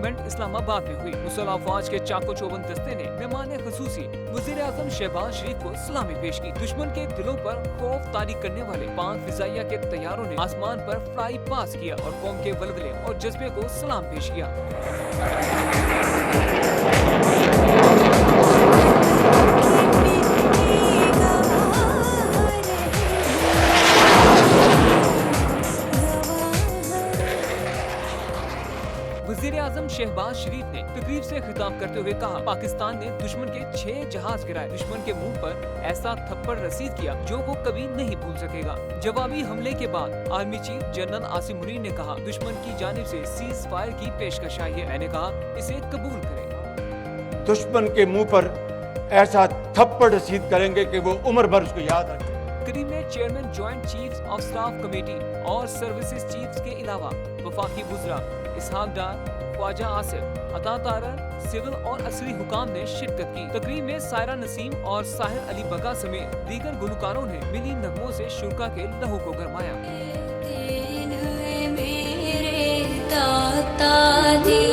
Parliament Islamabad में हुई। मुसल्ह अफवाज के चाको चौबंद दस्ते ने मेहमान खुसूसी वज़ीर आज़म शहबाज शरीफ को सलामी पेश की। दुश्मन के दिलों पर खौफ तारी करने वाले पाक फिजाइया के तैयारों ने आसमान पर फ्लाई पास किया और कौम के वल्वले और जज्बे को सलाम पेश किया। वज़ीर आज़म शहबाज शरीफ ने तकरीब से खिताब करते हुए कहा, पाकिस्तान ने दुश्मन के 6 जहाज गिराए। दुश्मन के मुंह पर ऐसा थप्पड़ रसीद किया जो वो कभी नहीं भूल सकेगा। जवाबी हमले के बाद army chief general Asim Munir ने कहा, दुश्मन की जानिब से सीज फायर की पेशकश आई है। मैंने कहा, इसे कबूल करें। दुश्मन के मुंह पर ऐसा थप्पड़ रसीद करेंगे कि वो उम्र भर उसको याद रखें। करीम ने chairman joint chiefs of staff committee और सर्विसेज चीफ्स के अलावा वफाकी वुज़रा इसहाक डार, ख्वाजा आसिफ, अता तारर, सिविल और असरी हुकाम ने शिरकत की। तकरीब में सायरा नसीम और साहिर अली बगा समेत दीगर गुलकारों ने मिली नगमों से शुरका के लहू को गरमाया। मेरे दाता दी